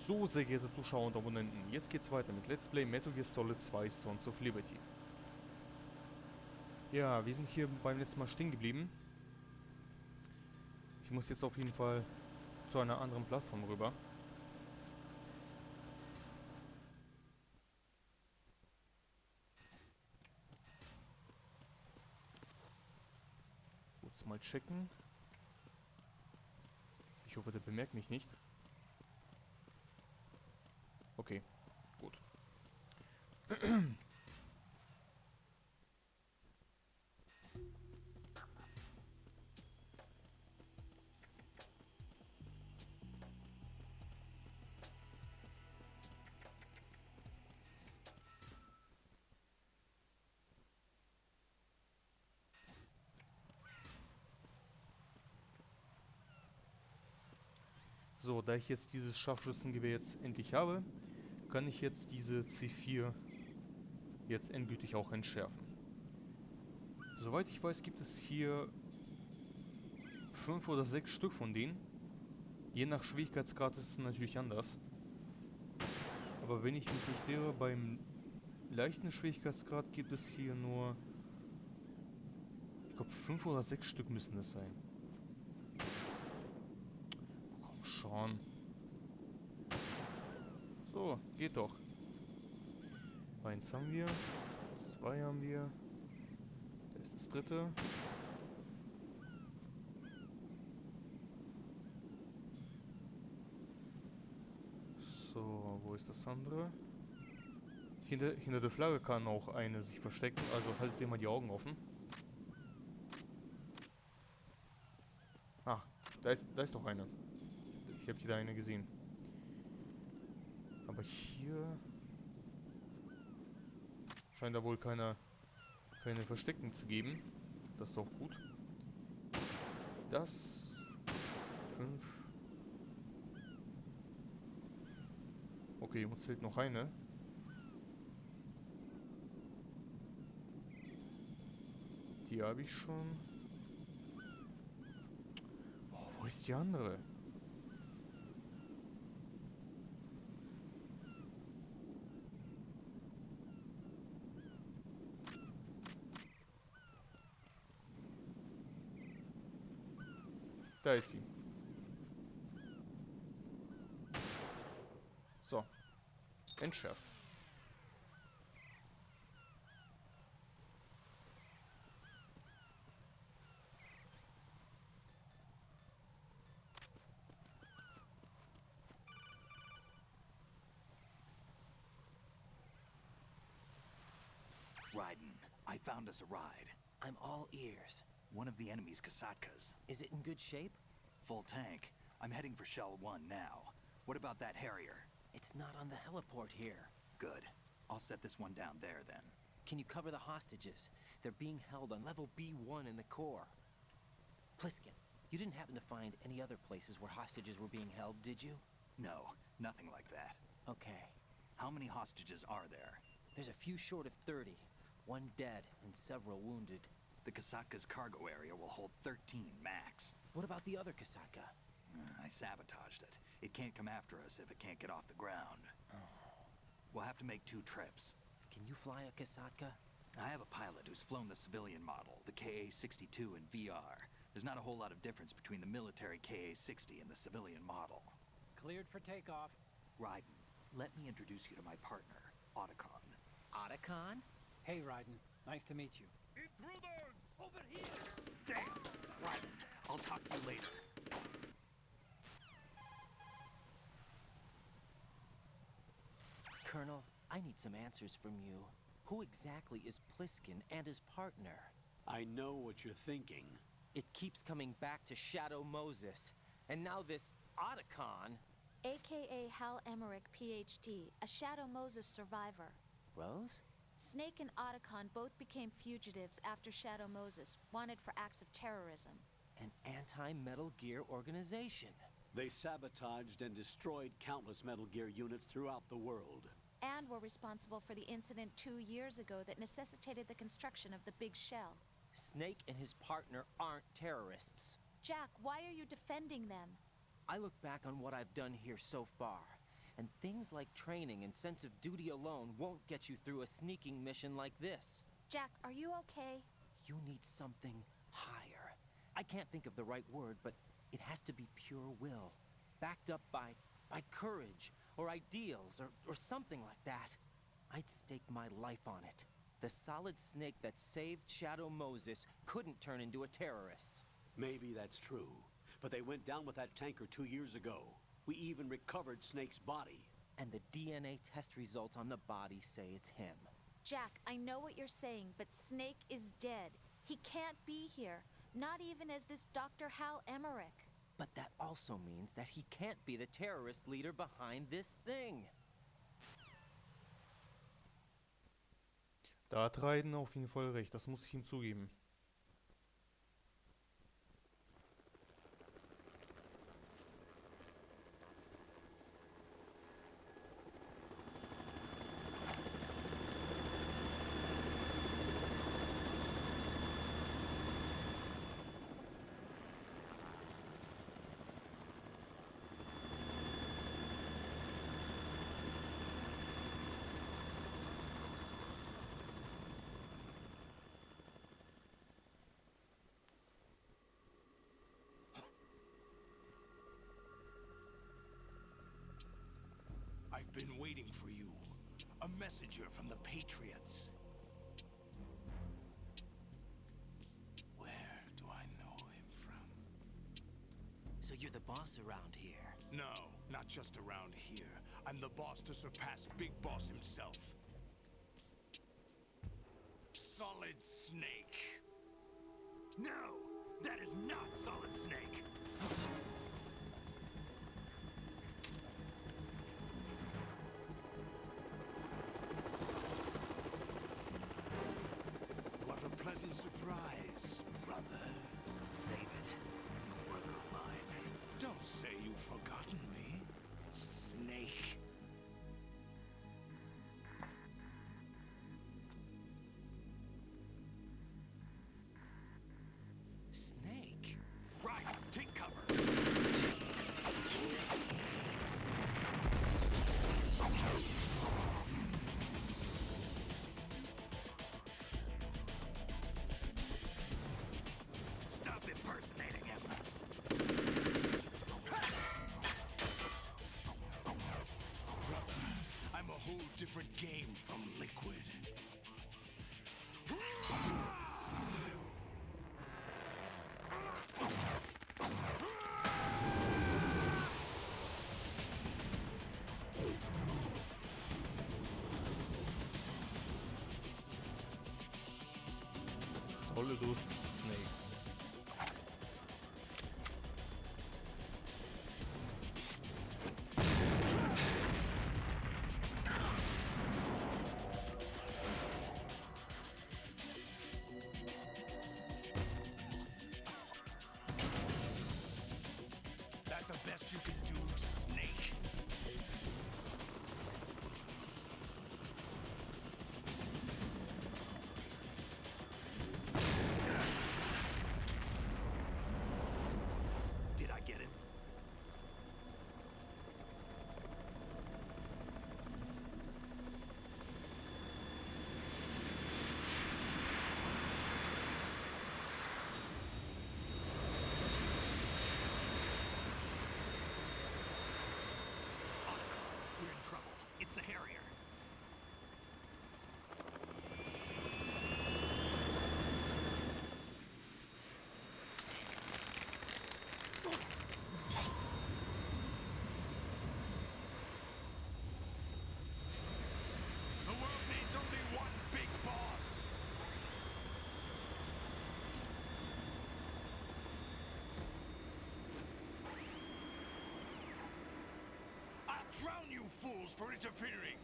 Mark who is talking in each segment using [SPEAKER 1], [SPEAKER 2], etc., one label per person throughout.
[SPEAKER 1] So, sehr geehrte Zuschauer und Abonnenten, jetzt geht's weiter mit Let's Play Metal Gear Solid 2 Sons of Liberty. Ja, wir sind hier beim letzten Mal stehen geblieben. Ich muss jetzt auf jeden Fall zu einer anderen Plattform rüber. Kurz mal checken. Ich hoffe, der bemerkt mich nicht. Okay, gut. So, da ich jetzt dieses Scharfschützengewehr jetzt endlich habe, kann ich jetzt diese C4 jetzt endgültig auch entschärfen. Soweit ich weiß, gibt es hier 5 oder 6 Stück von denen. Je nach Schwierigkeitsgrad ist es natürlich anders. Aber wenn ich mich nicht irre, beim leichten Schwierigkeitsgrad gibt es hier nur... Ich glaube 5 oder 6 Stück müssen es sein. Komm schon. So, geht doch. 1 haben wir. 2 haben wir. Da ist das dritte. So, wo ist das andere? Hinter der Flagge kann auch eine sich verstecken, also haltet ihr mal die Augen offen. Ah, da ist doch eine. Ich habe da eine gesehen. Aber hier scheint da wohl keine Verstecken zu geben. Das ist auch gut. Das 5. Okay, uns fehlt noch eine. Die habe ich schon. Oh, wo ist die andere? Da ist sie. So. Entschärft.
[SPEAKER 2] Raiden, I found us a ride.
[SPEAKER 3] I'm all ears.
[SPEAKER 2] One of the enemy's Kasatkas.
[SPEAKER 3] Is it in good shape?
[SPEAKER 2] Full tank. I'm heading for Shell 1 now. What about that Harrier?
[SPEAKER 3] It's not on the heliport here.
[SPEAKER 2] Good. I'll set this one down there then.
[SPEAKER 3] Can you cover the hostages? They're being held on level B1 in the core. Pliskin, you didn't happen to find any other places where hostages were being held, did you?
[SPEAKER 2] No, nothing like that.
[SPEAKER 3] Okay.
[SPEAKER 2] How many hostages are there?
[SPEAKER 3] There's a few short of 30. One dead and several wounded.
[SPEAKER 2] The Kasatka's cargo area will hold 13 max.
[SPEAKER 3] What about the other Kasatka?
[SPEAKER 2] I sabotaged it. It can't come after us if it can't get off the ground. We'll have to make 2 trips.
[SPEAKER 3] Can you fly a Kasatka?
[SPEAKER 2] I have a pilot who's flown the civilian model, the KA-62 in VR. There's not a whole lot of difference between the military KA-60 and the civilian model.
[SPEAKER 4] Cleared for takeoff.
[SPEAKER 2] Raiden, let me introduce you to my partner, Otacon.
[SPEAKER 3] Otacon?
[SPEAKER 4] Hey, Raiden. Nice to meet you.
[SPEAKER 2] Intruders! Over here! Damn! Raiden, I'll talk to you later.
[SPEAKER 3] Colonel, I need some answers from you. Who exactly is Pliskin and his partner?
[SPEAKER 5] I know what you're thinking.
[SPEAKER 3] It keeps coming back to Shadow Moses. And now this Otacon.
[SPEAKER 6] AKA Hal Emmerich, PhD, a Shadow Moses survivor.
[SPEAKER 3] Rose?
[SPEAKER 6] Snake and Otacon both became fugitives after Shadow Moses, wanted for acts of terrorism.
[SPEAKER 3] An anti-Metal Gear organization.
[SPEAKER 5] They sabotaged and destroyed countless Metal Gear units throughout the world.
[SPEAKER 6] And were responsible for the incident 2 years ago that necessitated the construction of the Big Shell.
[SPEAKER 3] Snake and his partner aren't terrorists.
[SPEAKER 6] Jack, why are you defending them?
[SPEAKER 3] I look back on what I've done here so far, And things like training and sense of duty alone won't get you through a sneaking mission like this.
[SPEAKER 6] Jack, are you okay?
[SPEAKER 3] You need something higher. I can't think of the right word, but it has to be pure will. Backed up by courage, or ideals, or something like that. I'd stake my life on it. The solid snake that saved Shadow Moses couldn't turn into a terrorist.
[SPEAKER 5] Maybe that's true, but they went down with that tanker 2 years ago. We even recovered Snake's body.
[SPEAKER 3] And the DNA test results on the body say it's him.
[SPEAKER 6] Jack, I know what you're saying, but Snake is dead. He can't be here, not even as this Dr. Hal Emmerich.
[SPEAKER 3] But that also means that he can't be the terrorist leader behind this thing.
[SPEAKER 1] Da hat Raiden auf jeden Fall recht, das muss ich ihm zugeben.
[SPEAKER 7] I've been waiting for you. A messenger from the Patriots. Where do I know him from?
[SPEAKER 3] So you're the boss around here?
[SPEAKER 7] No, not just around here. I'm the boss to surpass Big Boss himself. Solid Snake. No, that is not Solid Snake. What a pleasant surprise, brother.
[SPEAKER 2] Save it. You work on mine.
[SPEAKER 7] Don't say you've forgotten me, Snake.
[SPEAKER 3] Snake?
[SPEAKER 2] Right, take cover. Stop impersonating him.
[SPEAKER 7] Brother, I'm a whole different game from Liquid.
[SPEAKER 1] Solidus Snake.
[SPEAKER 7] That the best you can do, Snake?
[SPEAKER 2] Did I get it? Otacon, we're in trouble. It's the Harrier.
[SPEAKER 7] The world needs only one big boss. I'll drown you fools for interfering.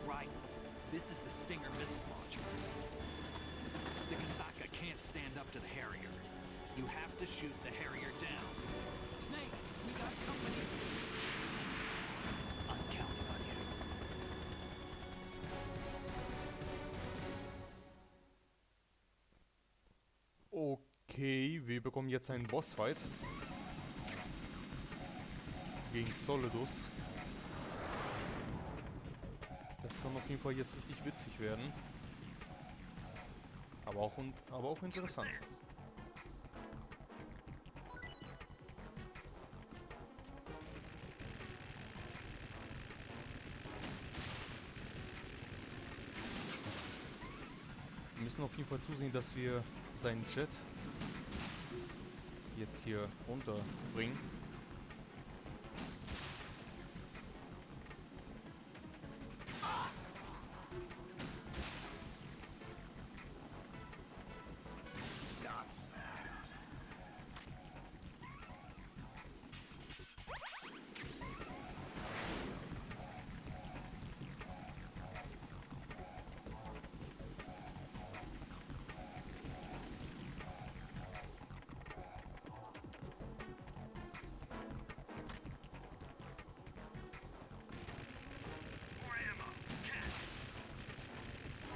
[SPEAKER 2] Right. This is the Stinger missile launcher. The Kasaka up to the Harrier. You have to shoot the Harrier down.
[SPEAKER 4] Snake, we got company.
[SPEAKER 2] I'm counting on you.
[SPEAKER 1] Okay, wir bekommen jetzt einen Bossfight. Gegen Solidus. Das kann auf jeden Fall jetzt richtig witzig werden. Aber auch interessant. Wir müssen auf jeden Fall zusehen, dass wir seinen Jet jetzt hier runterbringen.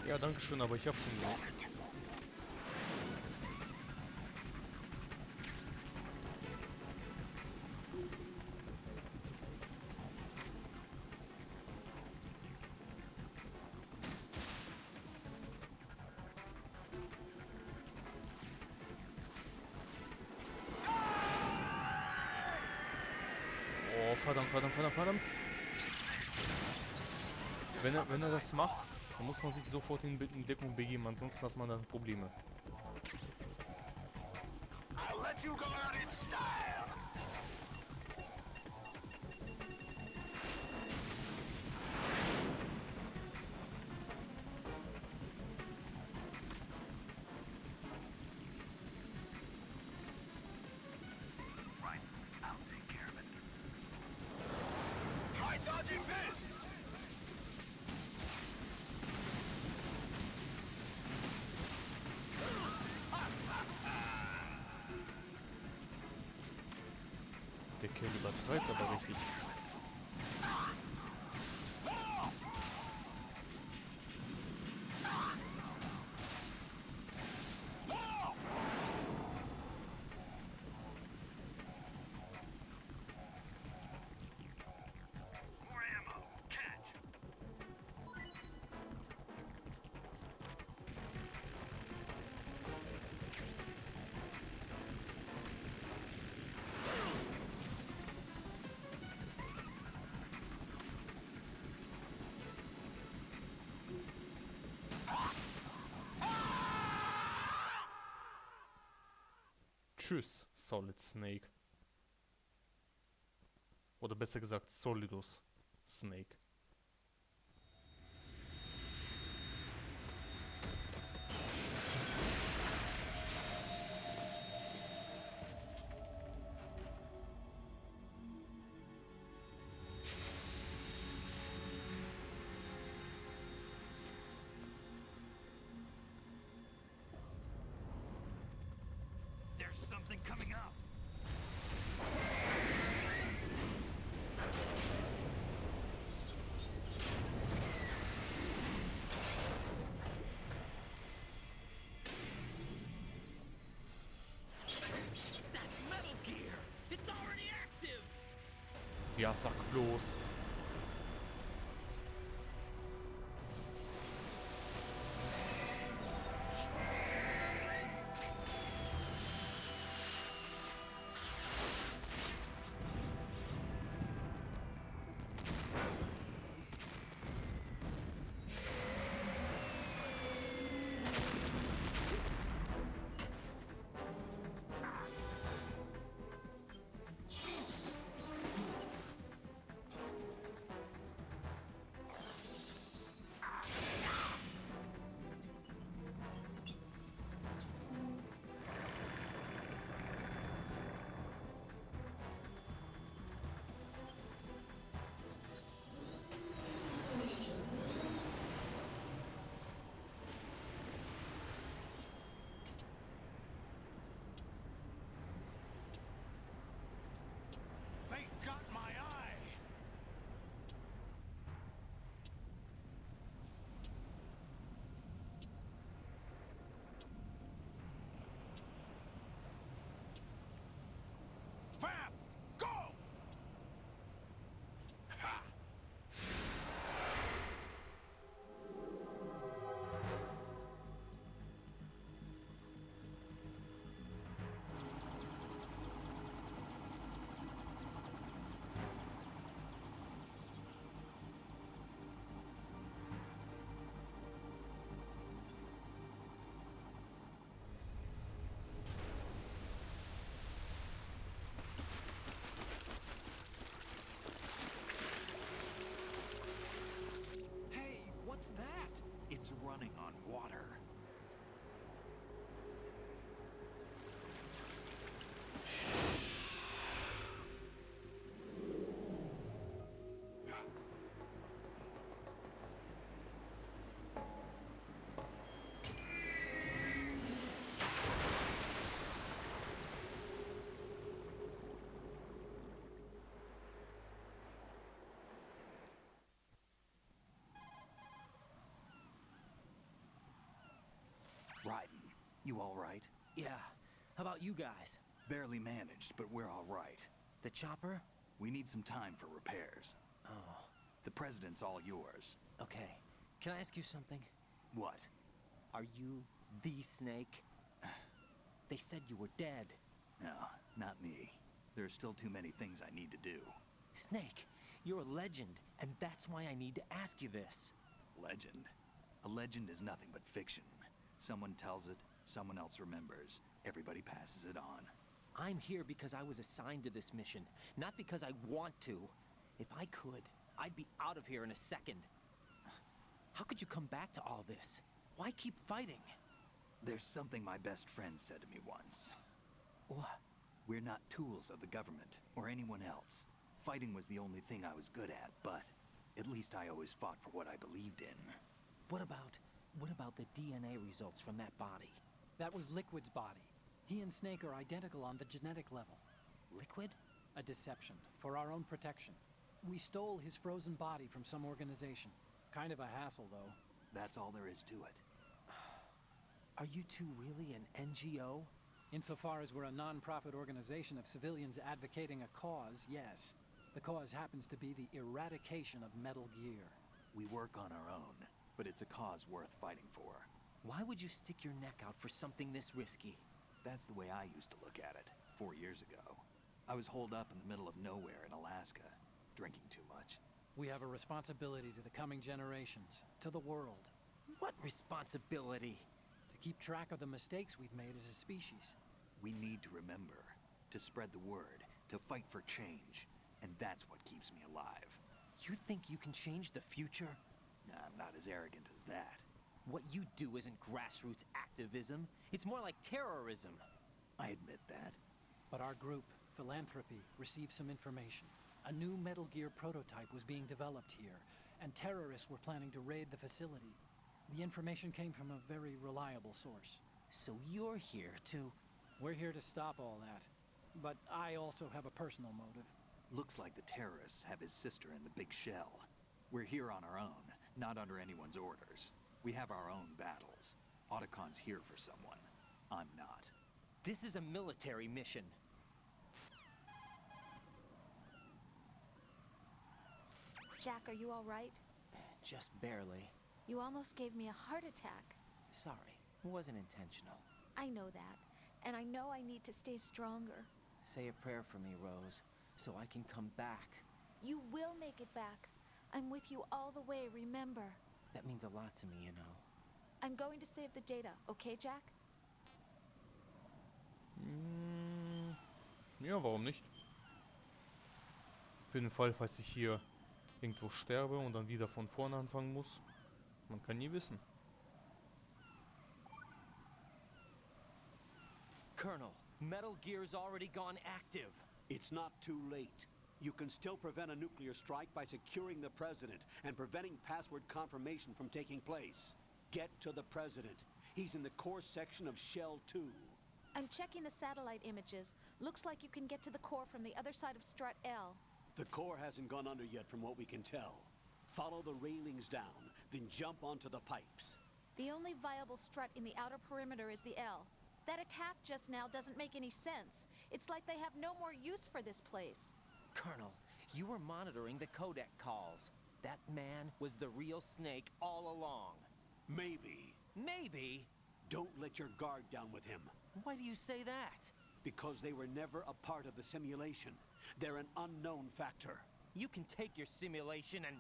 [SPEAKER 1] Ja, danke schön, aber ich habe schon genug. Oh, verdammt. Wenn er das macht, dann muss man sich sofort in Deckung begeben, ansonsten hat man dann Probleme.
[SPEAKER 7] I'll let you go out in style. Right, I'll take care of it. Try dodging this!
[SPEAKER 1] Der Kerl übertreibt aber richtig.
[SPEAKER 7] More ammo. Catch.
[SPEAKER 1] Tschüss, Solid Snake. Oder besser gesagt, Solidus Snake.
[SPEAKER 2] There's something coming up. That's Metal Gear. It's already active.
[SPEAKER 1] Ja, sag bloß.
[SPEAKER 2] You all right?
[SPEAKER 3] Yeah. How about you guys?
[SPEAKER 2] Barely managed, but we're all right.
[SPEAKER 3] The chopper?
[SPEAKER 2] We need some time for repairs.
[SPEAKER 3] Oh,
[SPEAKER 2] The president's all yours.
[SPEAKER 3] okay. Can I ask you something?
[SPEAKER 2] What?
[SPEAKER 3] Are you the Snake? They said you were dead.
[SPEAKER 2] No, not me. There are still too many things I need to do.
[SPEAKER 3] Snake, you're a legend, and that's why I need to ask you this.
[SPEAKER 2] Legend? A legend is nothing but fiction. Someone tells it, someone else remembers. Everybody passes it on.
[SPEAKER 3] I'm here because I was assigned to this mission, not because I want to. If I could, I'd be out of here in a second. How could you come back to all this? Why keep fighting?
[SPEAKER 2] There's something my best friend said to me once.
[SPEAKER 3] What?
[SPEAKER 2] We're not tools of the government or anyone else. Fighting was the only thing I was good at, but at least I always fought for what I believed in.
[SPEAKER 3] What about the DNA results from that body?
[SPEAKER 4] That was Liquid's body. He and Snake are identical on the genetic level.
[SPEAKER 3] Liquid?
[SPEAKER 4] A deception, for our own protection. We stole his frozen body from some organization. Kind of a hassle, though.
[SPEAKER 2] That's all there is to it.
[SPEAKER 3] Are you two really an NGO?
[SPEAKER 4] Insofar as we're a non-profit organization of civilians advocating a cause, yes. The cause happens to be the eradication of Metal Gear.
[SPEAKER 2] We work on our own, but it's a cause worth fighting for.
[SPEAKER 3] Why would you stick your neck out for something this risky?
[SPEAKER 2] That's the way I used to look at it 4 years ago. I was holed up in the middle of nowhere in Alaska, drinking too much.
[SPEAKER 4] We have a responsibility to the coming generations, to the world,
[SPEAKER 3] What responsibility?
[SPEAKER 4] to keep track of the mistakes we've made as a species.
[SPEAKER 2] We need to remember, to spread the word, to fight for change, and that's what keeps me alive.
[SPEAKER 3] You think you can change the future?
[SPEAKER 2] I'm not as arrogant as that.
[SPEAKER 3] What you do isn't grassroots activism. It's more like terrorism.
[SPEAKER 2] I admit that.
[SPEAKER 4] But our group, Philanthropy, received some information. A new Metal Gear prototype was being developed here, and terrorists were planning to raid the facility. The information came from a very reliable source.
[SPEAKER 3] So you're here to...
[SPEAKER 4] We're here to stop all that. But I also have a personal motive.
[SPEAKER 2] Looks like the terrorists have his sister in the big shell. We're here on our own, not under anyone's orders. We have our own battles. Otacon's here for someone. I'm not.
[SPEAKER 3] This is a military mission.
[SPEAKER 6] Jack, are you all right?
[SPEAKER 3] Just barely.
[SPEAKER 6] You almost gave me a heart attack.
[SPEAKER 3] Sorry, it wasn't intentional.
[SPEAKER 6] I know that. And I know I need to stay stronger.
[SPEAKER 3] Say a prayer for me, Rose, so I can come back.
[SPEAKER 6] You will make it back. I'm with you all the way, remember.
[SPEAKER 3] That means a lot to me, you know.
[SPEAKER 6] I'm going to save the data, okay, Jack?
[SPEAKER 1] Ja, warum nicht? Für den Fall, falls ich hier irgendwo sterbe und dann wieder von vorne anfangen muss. Man kann nie wissen.
[SPEAKER 3] Colonel, Metal Gear's already gone active.
[SPEAKER 5] It's not too late. You can still prevent a nuclear strike by securing the president and preventing password confirmation from taking place. Get to the president. He's in the core section of Shell 2.
[SPEAKER 6] I'm checking the satellite images. Looks like you can get to the core from the other side of Strut L.
[SPEAKER 5] The core hasn't gone under yet from what we can tell. Follow the railings down, then jump onto the pipes.
[SPEAKER 6] The only viable strut in the outer perimeter is the L. That attack just now doesn't make any sense. It's like they have no more use for this place.
[SPEAKER 3] Colonel, you were monitoring the codec calls. That man was the real Snake all along.
[SPEAKER 5] Maybe.
[SPEAKER 3] Maybe?
[SPEAKER 5] Don't let your guard down with him.
[SPEAKER 3] Why do you say that?
[SPEAKER 5] Because they were never a part of the simulation. They're an unknown factor.
[SPEAKER 3] You can take your simulation and...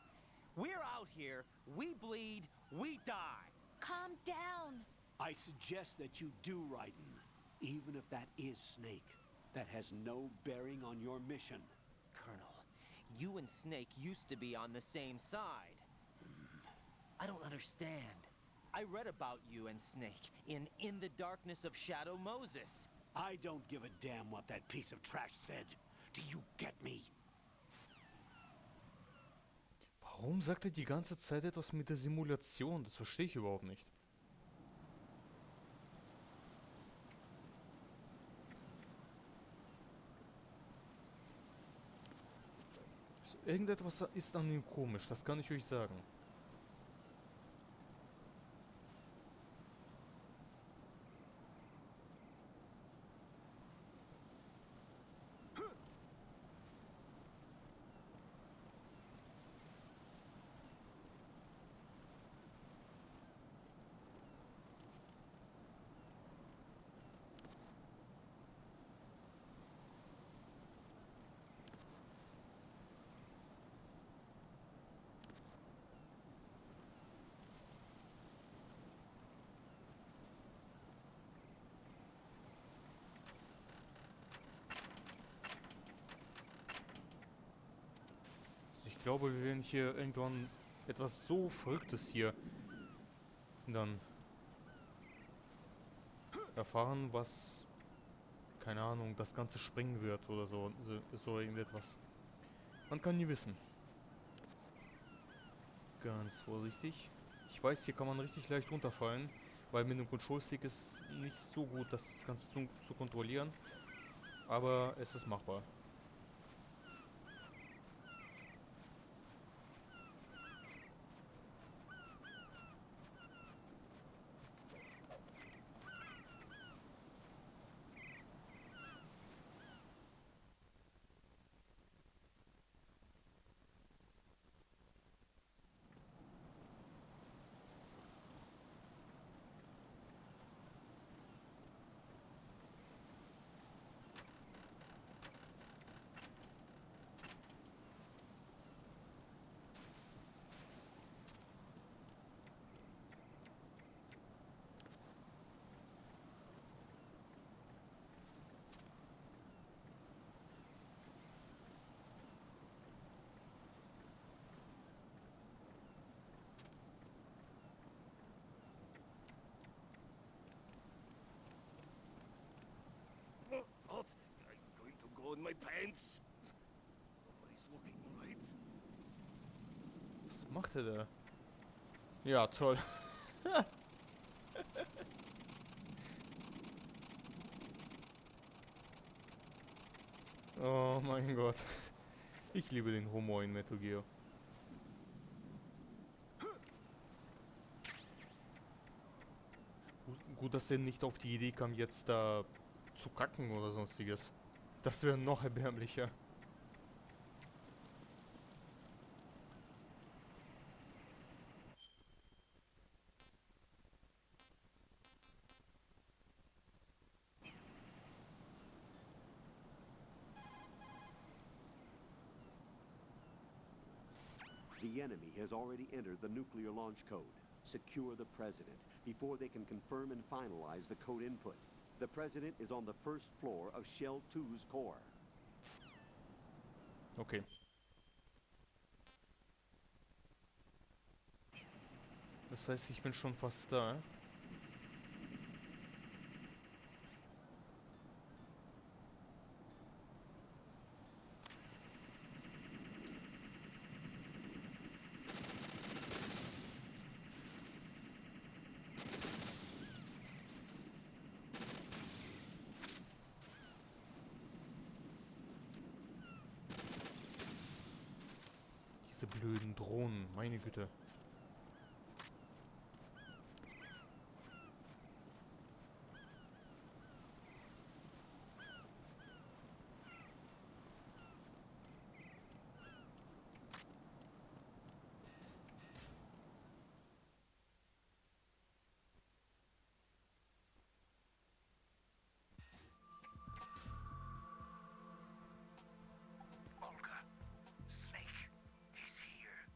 [SPEAKER 3] We're out here, we bleed, we die.
[SPEAKER 6] Calm down.
[SPEAKER 5] I suggest that you do, Raiden. Even if that is Snake. That has no bearing on your mission.
[SPEAKER 3] Colonel, you and Snake used to be on the same side. I don't understand. I read about you and Snake in the Darkness of Shadow Moses.
[SPEAKER 5] I don't give a damn what that piece of trash said. Do you get me?
[SPEAKER 1] Warum sagt er die ganze Zeit etwas mit der Simulation? Das verstehe ich überhaupt nicht. So, irgendetwas ist an ihm komisch, das kann ich euch sagen. glaube, wir werden hier irgendwann etwas so Verrücktes hier dann erfahren, was, keine Ahnung, das Ganze sprengen wird oder so irgendetwas. Man kann nie wissen. Ganz vorsichtig. Ich weiß, hier kann man richtig leicht runterfallen, weil mit dem Control-Stick ist nicht so gut, das Ganze zu kontrollieren. Aber es ist machbar.
[SPEAKER 8] What? I'm going to go in my pants. Nobody's looking, right?
[SPEAKER 1] Was macht er da? Ja, toll. Oh mein Gott. Ich liebe den Humor in Metal Gear. Gut, dass er nicht auf die Idee kam, jetzt da zu kacken oder sonstiges. Das wäre noch erbärmlicher.
[SPEAKER 5] The enemy has already entered the nuclear launch code. Secure the president before they can confirm and finalize the code input. The president is on the first floor of Shell 2's core.
[SPEAKER 1] Okay. Das heißt, ich bin schon fast da. Diese blöden Drohnen, meine Güte.
[SPEAKER 7] Olga, Snake, he's here.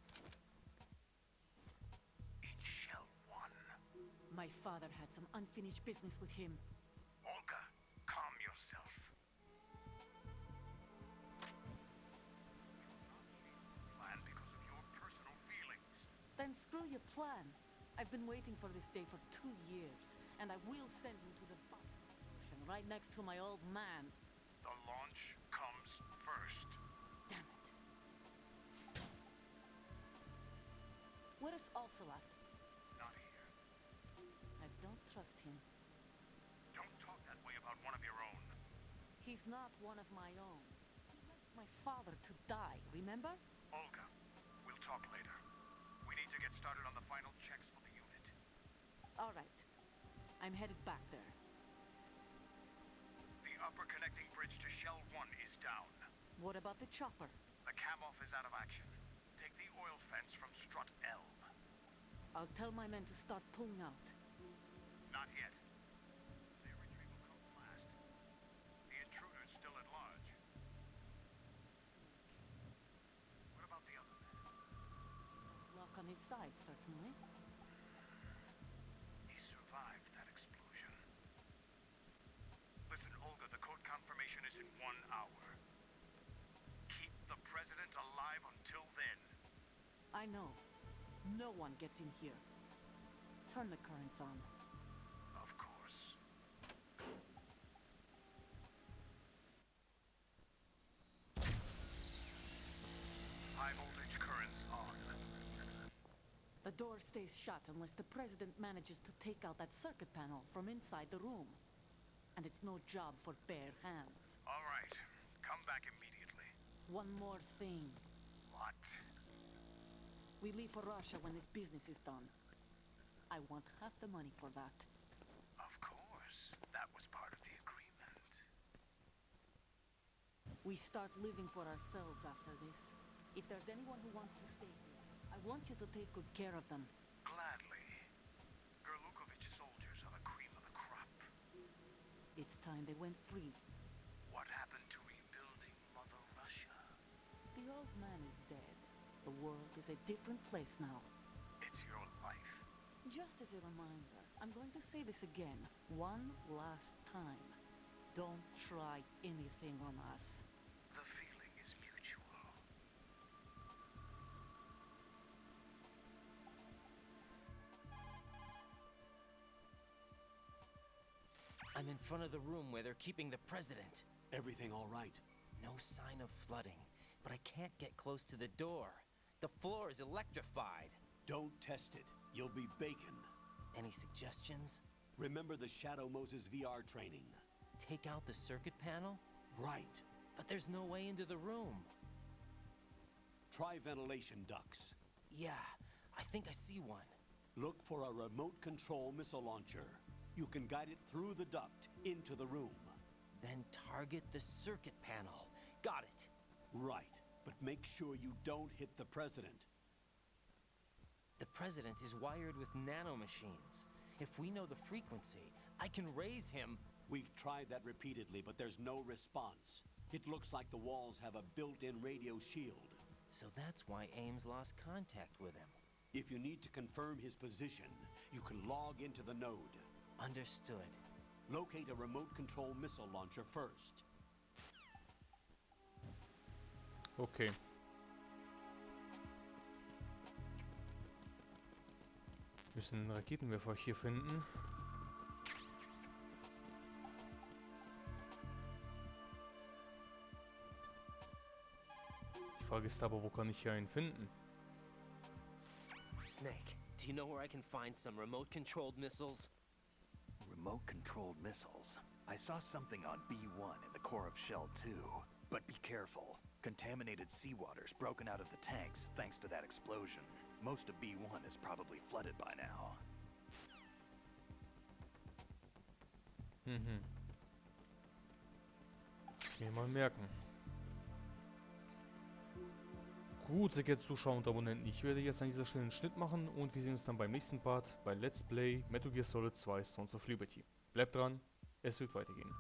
[SPEAKER 7] In Shell 1.
[SPEAKER 9] My father had some unfinished business with him.
[SPEAKER 7] Olga, calm yourself. Plan because of your personal feelings.
[SPEAKER 9] Then screw your plan. I've been waiting for this day for 2 years, and I will send him to the fucking ocean right next to my old man.
[SPEAKER 7] The launch comes first.
[SPEAKER 9] Damn it. Where is Ocelot?
[SPEAKER 7] Not here.
[SPEAKER 9] I don't trust him.
[SPEAKER 7] Don't talk that way about one of your own.
[SPEAKER 9] He's not one of my own. He left my father to die, remember?
[SPEAKER 7] Olga, we'll talk later. We need to get started on the final checks for the unit.
[SPEAKER 9] All right. I'm headed back there.
[SPEAKER 7] The upper connecting bridge to Shell 1 is down.
[SPEAKER 9] What about the chopper?
[SPEAKER 7] The cam-off is out of action. Take the oil fence from strut L.
[SPEAKER 9] I'll tell my men to start pulling out.
[SPEAKER 7] Not yet. Their retrieval comes last. The intruder's still at large. What about the other men?
[SPEAKER 9] Luck on his side, certainly.
[SPEAKER 7] He survived that explosion. Listen, Olga, the code confirmation is in 1 hour. Keep the president alive until then.
[SPEAKER 9] I know. No one gets in here. Turn the currents on.
[SPEAKER 7] Of course. High voltage currents on.
[SPEAKER 9] The door stays shut unless the president manages to take out that circuit panel from inside the room. And it's no job for bare hands.
[SPEAKER 7] All right. Come back immediately.
[SPEAKER 9] One more thing.
[SPEAKER 7] What?
[SPEAKER 9] We leave for Russia when this business is done. I want half the money for that.
[SPEAKER 7] Of course. That was part of the agreement.
[SPEAKER 9] We start living for ourselves after this. If there's anyone who wants to stay here, I want you to take good care of them.
[SPEAKER 7] Gladly. Gerlukovich soldiers are the cream of the crop.
[SPEAKER 9] It's time they went free.
[SPEAKER 7] What happened to rebuilding Mother Russia?
[SPEAKER 9] The old man is dead. The world is a different place now.
[SPEAKER 7] It's your life.
[SPEAKER 9] Just as a reminder, I'm going to say this again, one last time. Don't try anything on us.
[SPEAKER 7] The feeling is mutual.
[SPEAKER 3] I'm in front of the room where they're keeping the president.
[SPEAKER 5] Everything all right?
[SPEAKER 3] No sign of flooding, but I can't get close to the door. The floor is electrified.
[SPEAKER 5] Don't test it. You'll be bacon.
[SPEAKER 3] Any suggestions?
[SPEAKER 5] Remember the Shadow Moses VR training?
[SPEAKER 3] Take out the circuit panel?
[SPEAKER 5] Right.
[SPEAKER 3] But there's no way into the room.
[SPEAKER 5] Try ventilation ducts.
[SPEAKER 3] Yeah, I think I see one.
[SPEAKER 5] Look for a remote control missile launcher. You can guide it through the duct into the room.
[SPEAKER 3] Then target the circuit panel. Got it.
[SPEAKER 5] Right, but make sure you don't hit the president.
[SPEAKER 3] The president is wired with nanomachines. If we know the frequency, I can raise him.
[SPEAKER 5] We've tried that repeatedly, but there's no response. It looks like the walls have a built-in radio shield.
[SPEAKER 3] So that's why Ames lost contact with him.
[SPEAKER 5] If you need to confirm his position, you can log into the node.
[SPEAKER 3] Understood.
[SPEAKER 5] Locate a remote control missile launcher first.
[SPEAKER 1] Okay. Wir müssen einen Raketenwerfer hier finden. Die Frage ist aber, wo kann ich hier einen finden?
[SPEAKER 3] Snake, do you know where I can find some remote-controlled missiles?
[SPEAKER 2] Remote-controlled missiles. I saw something on B1 in the core of Shell 2. But be careful. Contaminated seawater's broken out of the tanks thanks to that explosion. Most of B1 is probably flooded by now.
[SPEAKER 1] Das will ich mal merken. Gut, sehr geehrte Zuschauer und Abonnenten, ich werde jetzt an dieser Stelle einen Schnitt machen und wir sehen uns dann beim nächsten Part bei Let's Play Metal Gear Solid 2 Sons of Liberty. Bleibt dran, es wird weitergehen.